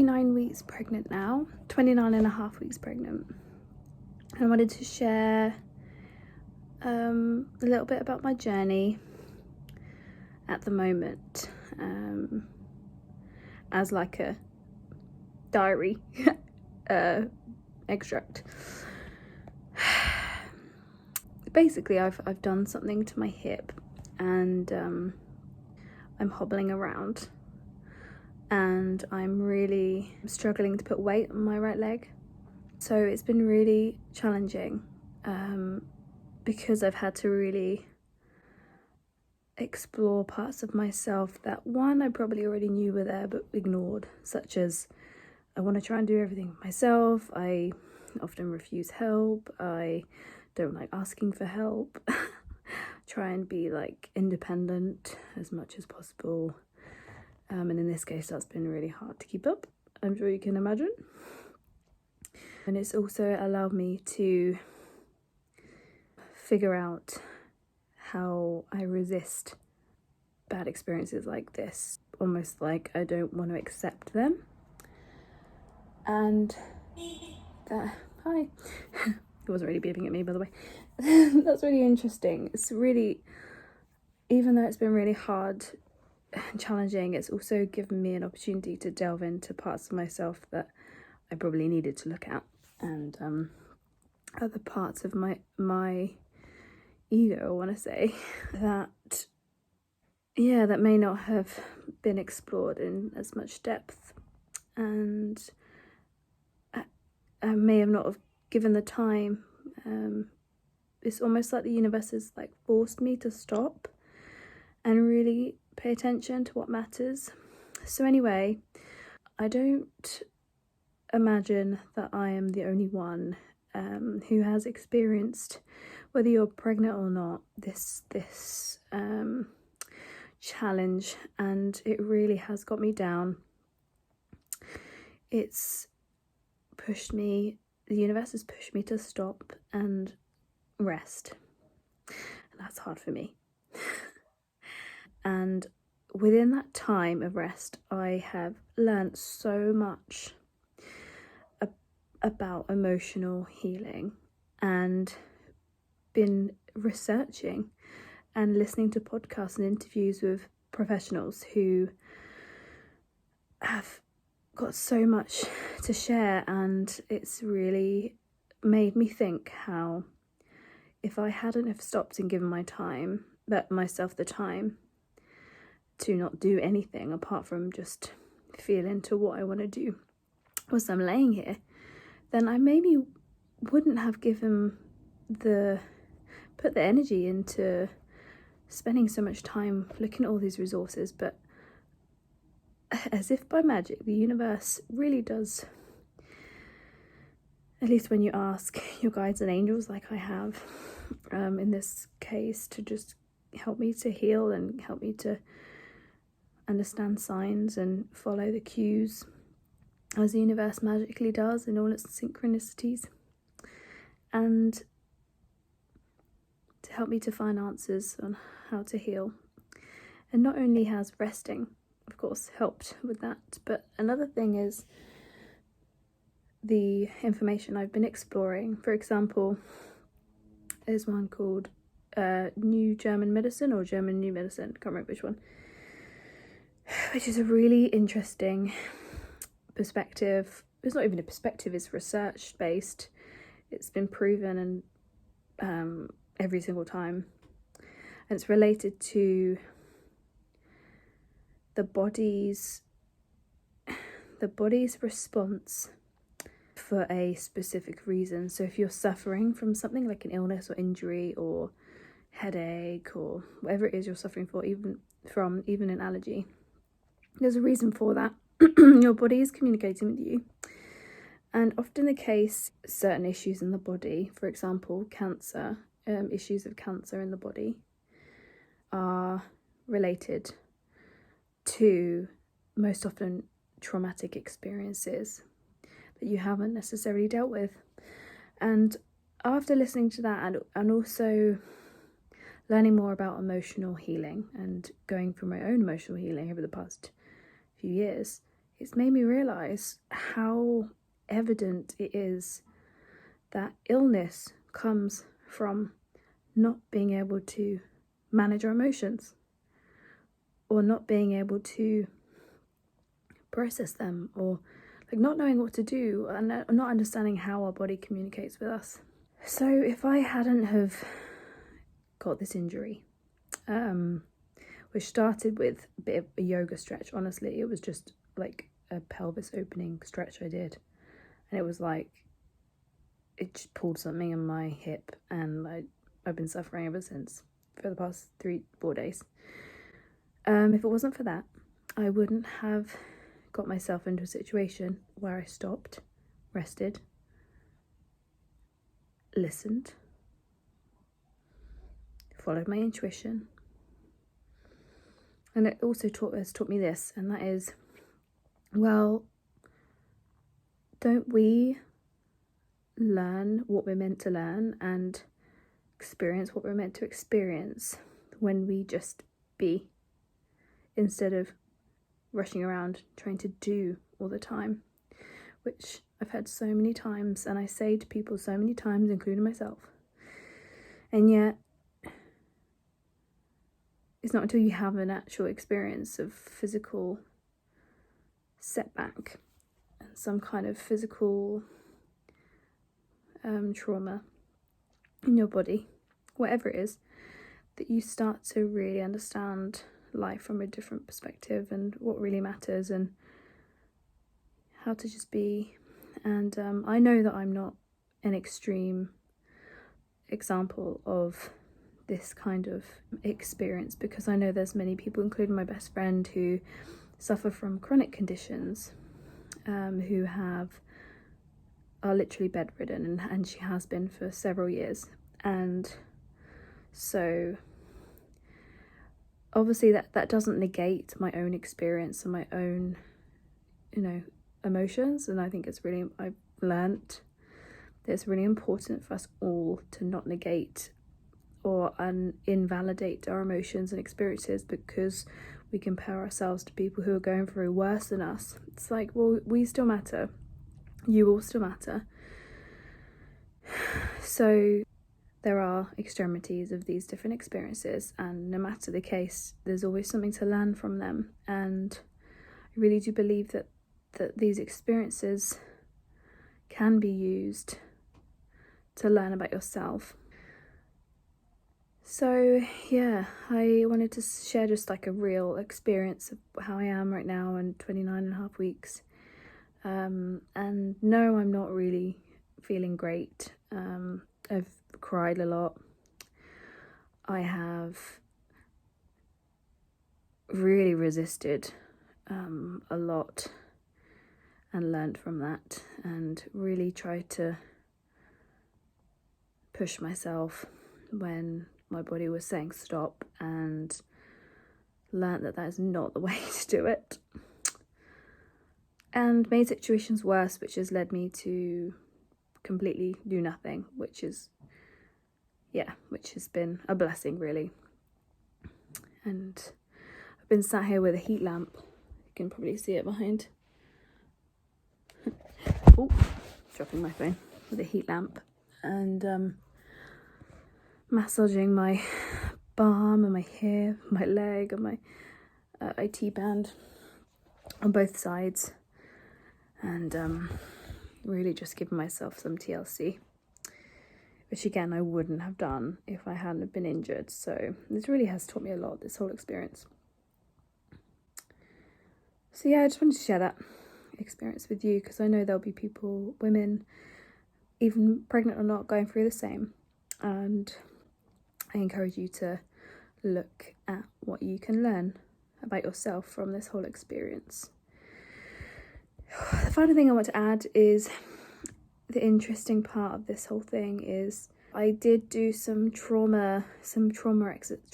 29 weeks pregnant now, 29 and a half weeks pregnant. And I wanted to share a little bit about my journey at the moment, as like a diary extract. Basically, I've done something to my hip, and I'm hobbling around, and I'm really struggling to put weight on my right leg. So it's been really challenging, because I've had to really explore parts of myself that, one, I probably already knew were there but ignored, such as I want to try and do everything myself. I often refuse help. I don't like asking for help. Try and be like independent as much as possible. And in this case, that's been really hard to keep up, I'm sure you can imagine. And it's also allowed me to figure out how I resist bad experiences like this, almost like I don't want to accept them. And that, hi, it wasn't really beeping at me, by the way. That's really interesting. It's really, even though it's been really hard and challenging, it's also given me an opportunity to delve into parts of myself that I probably needed to look at, and other parts of my ego, I want to say, that may not have been explored in as much depth, and I may have not have given the time. It's almost like the universe has like forced me to stop and really pay attention to what matters. So anyway, I don't imagine that I am the only one who has experienced, whether you're pregnant or not, this challenge, and it really has got me down. It's pushed me, the universe has pushed me to stop and rest, and that's hard for me. And within that time of rest, I have learnt so much about emotional healing, and been researching and listening to podcasts and interviews with professionals who have got so much to share, and it's really made me think how, if I hadn't have stopped and given myself the time to not do anything apart from just feel into what I want to do whilst I'm laying here, then I maybe wouldn't have put the energy into spending so much time looking at all these resources. But as if by magic, the universe really does, at least when you ask your guides and angels like I have, in this case, to just help me to heal and help me to understand signs and follow the cues, as the universe magically does in all its synchronicities, and to help me to find answers on how to heal. And not only has resting, of course, helped with that, but another thing is the information I've been exploring. For example, there's one called New German Medicine, or German New Medicine, can't remember which one, which is a really interesting perspective. It's not even a perspective, it's research based. It's been proven, and every single time, and it's related to the body's response for a specific reason. So if you're suffering from something like an illness or injury or headache or whatever it is you're suffering for, even an allergy, there's a reason for that. Your body is communicating with you. And often the case, certain issues in the body, for example, cancer, issues of cancer in the body, are related to, most often, traumatic experiences that you haven't necessarily dealt with. And after listening to that, and also learning more about emotional healing and going through my own emotional healing over the past few years, it's made me realise how evident it is that illness comes from not being able to manage our emotions, or not being able to process them, or like not knowing what to do and not understanding how our body communicates with us. So if I hadn't have got this injury, which started with a bit of a yoga stretch, honestly, it was just like a pelvis opening stretch I did, and it was like it just pulled something in my hip, and I've been suffering ever since for the past 3-4 days. If it wasn't for that, I wouldn't have got myself into a situation where I stopped, rested, listened, followed my intuition. And it also has taught me this, and that is, well, don't we learn what we're meant to learn and experience what we're meant to experience when we just be, instead of rushing around trying to do all the time, which I've had so many times, and I say to people so many times, including myself. And yet, it's not until you have an actual experience of physical setback and some kind of physical trauma in your body, whatever it is, that you start to really understand life from a different perspective and what really matters and how to just be. And I know that I'm not an extreme example of this kind of experience, because I know there's many people, including my best friend, who suffer from chronic conditions, who are literally bedridden, and she has been for several years. And so obviously that doesn't negate my own experience and my own, emotions. And I think I've learnt that it's really important for us all to not negate or invalidate our emotions and experiences because we compare ourselves to people who are going through worse than us. It's like, well, we still matter. You all still matter. So there are extremities of these different experiences, and no matter the case, there's always something to learn from them. And I really do believe that these experiences can be used to learn about yourself. So yeah, I wanted to share just like a real experience of how I am right now in 29.5 weeks. And no, I'm not really feeling great. I've cried a lot. I have really resisted a lot and learned from that, and really tried to push myself when my body was saying stop, and learned that is not the way to do it, and made situations worse, which has led me to completely do nothing, which has been a blessing, really. And I've been sat here with a heat lamp. You can probably see it behind. Oh, dropping my phone. With a heat lamp, and massaging my bum and my hip, my leg, and my IT band on both sides, and really just giving myself some TLC, which again I wouldn't have done if I hadn't been injured. So this really has taught me a lot, this whole experience. So yeah, I just wanted to share that experience with you, because I know there'll be people, women, even pregnant or not, going through the same. And I encourage you to look at what you can learn about yourself from this whole experience. The final thing I want to add is the interesting part of this whole thing is I did do some trauma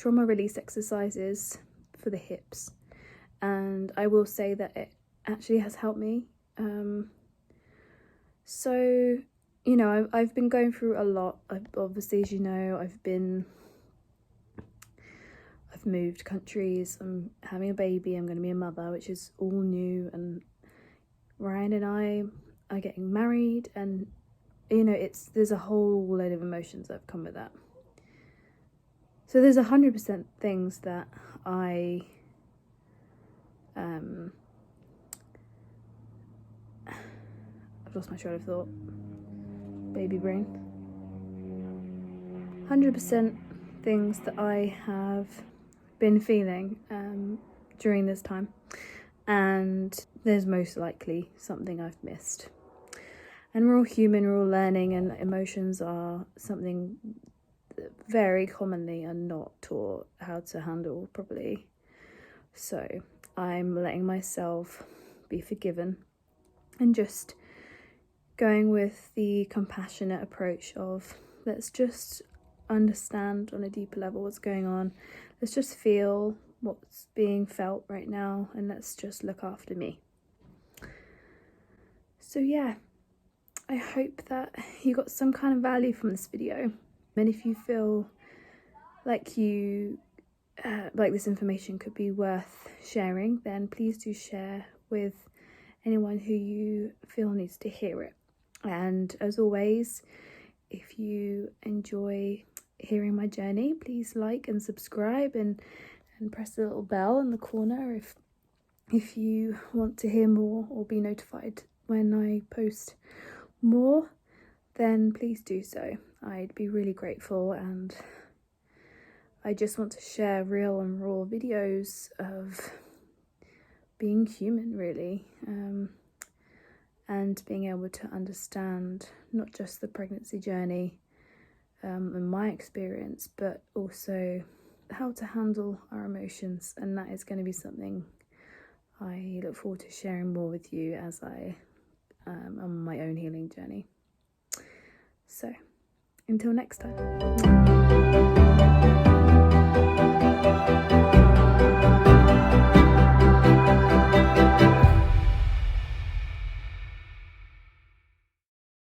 release exercises for the hips, and I will say that it actually has helped me. So I've been going through a lot. Obviously, as you know, I've moved countries, I'm having a baby, I'm going to be a mother, which is all new, and Ryan and I are getting married, and you know, there's a whole load of emotions that have come with that. So there's 100% things that I've lost my train of thought. Baby brain. 100% things that I have been feeling during this time, and there's most likely something I've missed. And we're all human, we're all learning, and emotions are something that very commonly are not taught how to handle properly. So I'm letting myself be forgiven and just going with the compassionate approach of, let's just understand on a deeper level what's going on. Let's just feel what's being felt right now, and let's just look after me. So yeah, I hope that you got some kind of value from this video. And if you feel like like this information could be worth sharing, then please do share with anyone who you feel needs to hear it. And as always, if you enjoy hearing my journey, please like and subscribe, and press the little bell in the corner if you want to hear more or be notified when I post more, then please do so. I'd be really grateful, and I just want to share real and raw videos of being human, really, and being able to understand not just the pregnancy journey and my experience, but also how to handle our emotions. And that is going to be something I look forward to sharing more with you as I am on my own healing journey. So until next time.